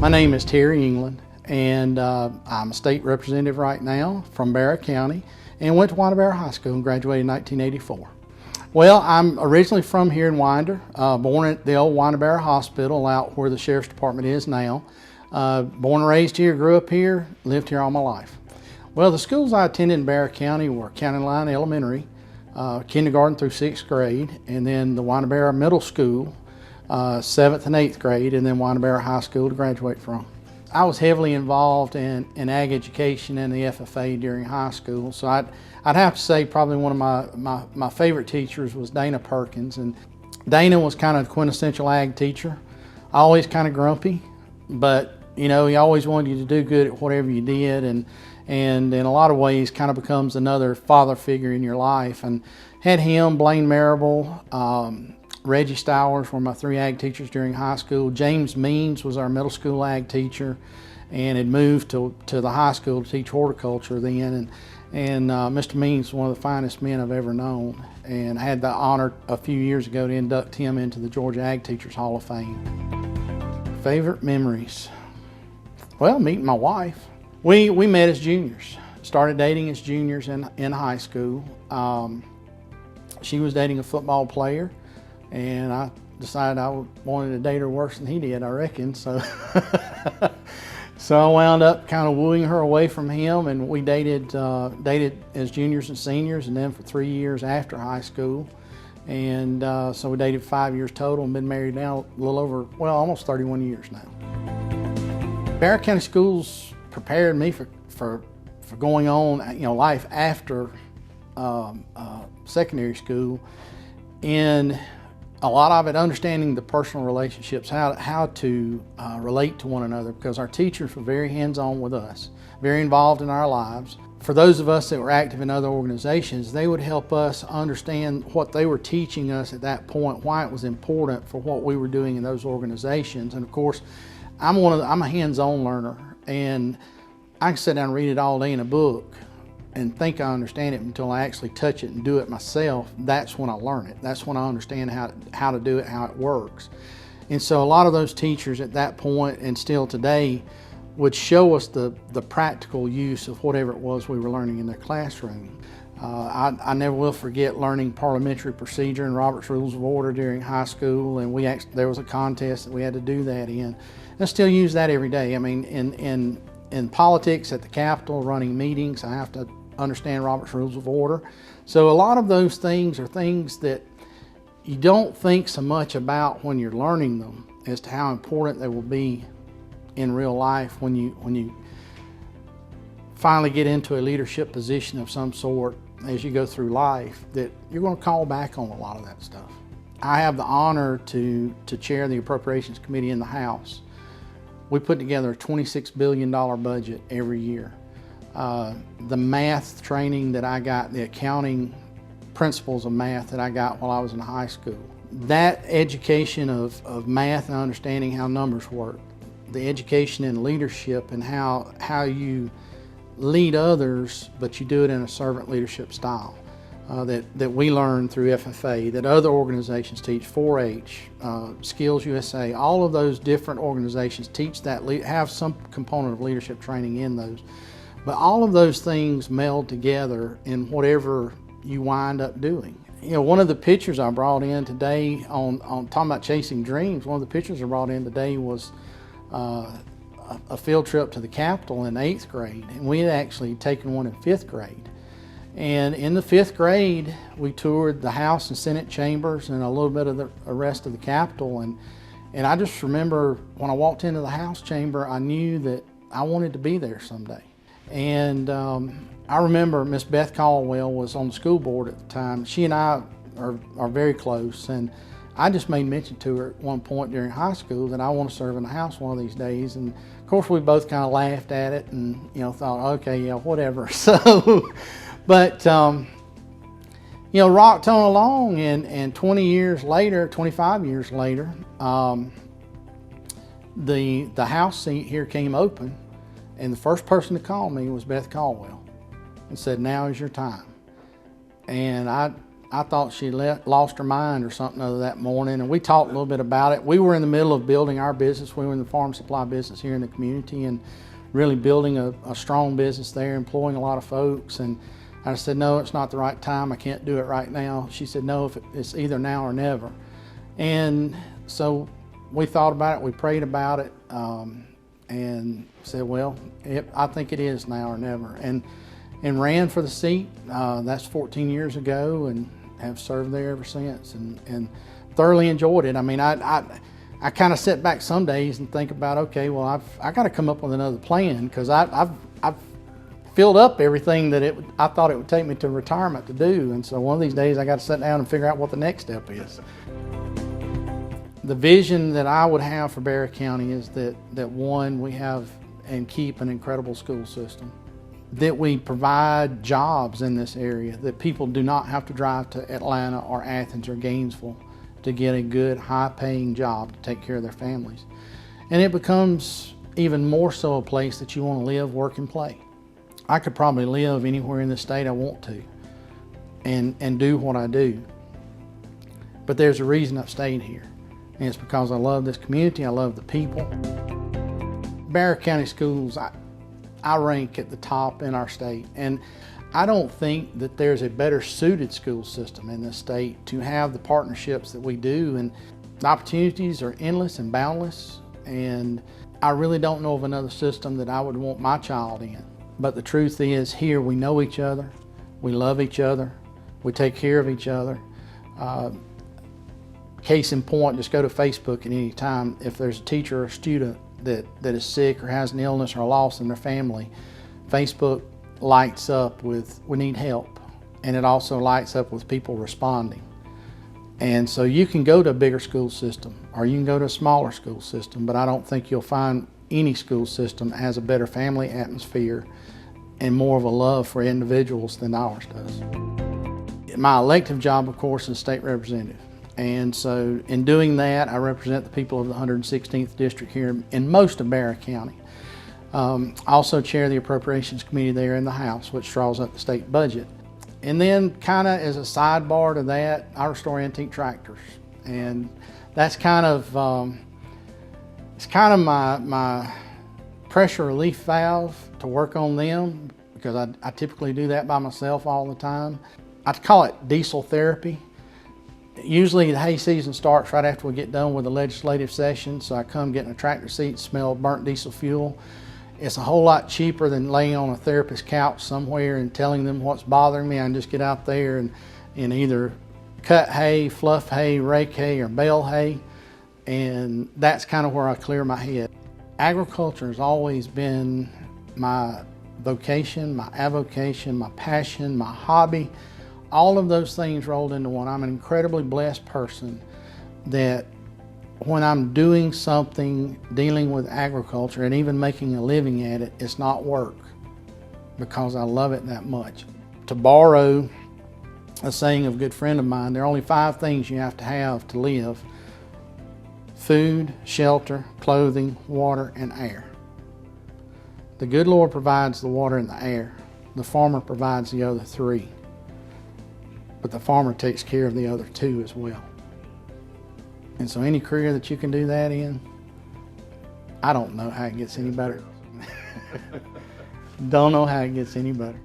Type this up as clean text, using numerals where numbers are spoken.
My name is Terry England, and I'm a state representative right now from Barrow County, and went to Barrow High School and graduated in 1984. Well, I'm originally from here in Winder, born at the old Barrow Hospital out where the Sheriff's Department is now. Born and raised here, grew up here, lived here all my life. Well, the schools I attended in Barrow County were County Line Elementary, kindergarten through 6th grade, and then the Barrow Middle School, 7th and 8th grade, and then Barrow High School to graduate from. I was heavily involved in ag education and the FFA during high school, so I'd have to say probably one of my favorite teachers was Dana Perkins. And Dana was kind of the quintessential ag teacher, always kind of grumpy, but you know, he always wanted you to do good at whatever you did, and in a lot of ways kind of becomes another father figure in your life. And had him, Blaine Marable, Reggie Stowers were my 3 ag teachers during high school. James Means was our middle school ag teacher and had moved to the high school to teach horticulture then. And Mr. Means was one of the finest men I've ever known, and I had the honor a few years ago to induct him into the Georgia Ag Teachers Hall of Fame. Favorite memories? Well, meeting my wife. We met as juniors, started dating as juniors in high school. She was dating a football player, and I decided I wanted to date her worse than he did, I reckon. So, so I wound up kind of wooing her away from him, and we dated as juniors and seniors, and then for 3 years after high school. And so we dated 5 years total and been married now a little over, well, almost 31 years now. Barrow County Schools prepared me for going on, you know, life after secondary school, in a lot of it understanding the personal relationships, how to relate to one another, because our teachers were very hands-on with us, very involved in our lives. For those of us that were active in other organizations, they would help us understand what they were teaching us at that point, why it was important for what we were doing in those organizations. And of course, I'm a hands-on learner, and I can sit down and read it all day in a book and think I understand it until I actually touch it and do it myself. That's when I learn it. That's when I understand how to do it, how it works. And so a lot of those teachers at that point, and still today, would show us the practical use of whatever it was we were learning in their classroom. I never will forget learning parliamentary procedure and Robert's Rules of Order during high school, and there was a contest that we had to do that in. And I still use that every day. I mean, in politics at the Capitol, running meetings, I have to understand Robert's Rules of Order. So a lot of those things are things that you don't think so much about when you're learning them as to how important they will be in real life when you finally get into a leadership position of some sort as you go through life, that you're going to call back on a lot of that stuff. I have the honor to chair the Appropriations Committee in the House. We put together a $26 billion budget every year. The math training that I got, the accounting principles of math that I got while I was in high school, that education of math and understanding how numbers work, the education in leadership and how you lead others, but you do it in a servant leadership style, that we learn through FFA, that other organizations teach, 4-H, Skills USA, all of those different organizations teach that, have some component of leadership training in those. But all of those things meld together in whatever you wind up doing. You know, one of the pictures I brought in today on talking about chasing dreams, one of the pictures I brought in today was a field trip to the Capitol in 8th grade, and we had actually taken one in 5th grade. And in the 5th grade, we toured the House and Senate chambers and a little bit of the rest of the Capitol. And I just remember when I walked into the House chamber, I knew that I wanted to be there someday. And I remember Miss Beth Caldwell was on the school board at the time. She and I are very close, and I just made mention to her at one point during high school that I want to serve in the House one of these days. And of course we both kind of laughed at it and, you know, thought, okay, yeah, whatever. So, but you know, rocked on along, and 20 years later, 25 years later, the House seat here came open, and the first person to call me was Beth Caldwell and said, "Now is your time." And I I thought she lost her mind or something other that morning, and we talked a little bit about it. We were in the middle of building our business. We were in the farm supply business here in the community and really building a strong business there, employing a lot of folks. And I said, no, it's not the right time. I can't do it right now. She said, no, it's either now or never. And so we thought about it, we prayed about it, and said, well, I think it is now or never. And ran for the seat. That's 14 years ago, and have served there ever since, and thoroughly enjoyed it. I mean, I kind of sit back some days and think about, okay, well, I got to come up with another plan, because I've filled up everything that I thought it would take me to retirement to do, and so one of these days I got to sit down and figure out what the next step is. The vision that I would have for Barrow County is that one, we have and keep an incredible school system, that we provide jobs in this area, that people do not have to drive to Atlanta or Athens or Gainesville to get a good, high-paying job to take care of their families. And it becomes even more so a place that you want to live, work, and play. I could probably live anywhere in the state I want to and do what I do. But there's a reason I've stayed here, and it's because I love this community, I love the people. Barrow County Schools, I rank at the top in our state, and I don't think that there's a better suited school system in this state to have the partnerships that we do, and the opportunities are endless and boundless, and I really don't know of another system that I would want my child in. But the truth is, here we know each other, we love each other, we take care of each other. Case in point, just go to Facebook at any time. If there's a teacher or a student that is sick or has an illness or a loss in their family, Facebook lights up with, we need help. And it also lights up with people responding. And so you can go to a bigger school system or you can go to a smaller school system, but I don't think you'll find any school system has a better family atmosphere and more of a love for individuals than ours does. My elective job, of course, is state representative. And so in doing that, I represent the people of the 116th District here in most of Barrow County. I also chair the Appropriations Committee there in the House, which draws up the state budget. And then kind of as a sidebar to that, I restore antique tractors. And that's kind of, it's kind of my pressure relief valve to work on them, because I typically do that by myself all the time. I call it diesel therapy. Usually the hay season starts right after we get done with the legislative session, so I come get in a tractor seat, smell burnt diesel fuel. It's a whole lot cheaper than laying on a therapist's couch somewhere and telling them what's bothering me. I can just get out there and either cut hay, fluff hay, rake hay, or bale hay, and that's kind of where I clear my head. Agriculture has always been my vocation, my avocation, my passion, my hobby. All of those things rolled into one. I'm an incredibly blessed person that when I'm doing something dealing with agriculture and even making a living at it, it's not work, because I love it that much. To borrow a saying of a good friend of mine, there are only 5 things you have to live: food, shelter, clothing, water, and air. The good Lord provides the water and the air. The farmer provides the other 3. But the farmer takes care of the other 2 as well. And so any career that you can do that in, I don't know how it gets any better. Don't know how it gets any better.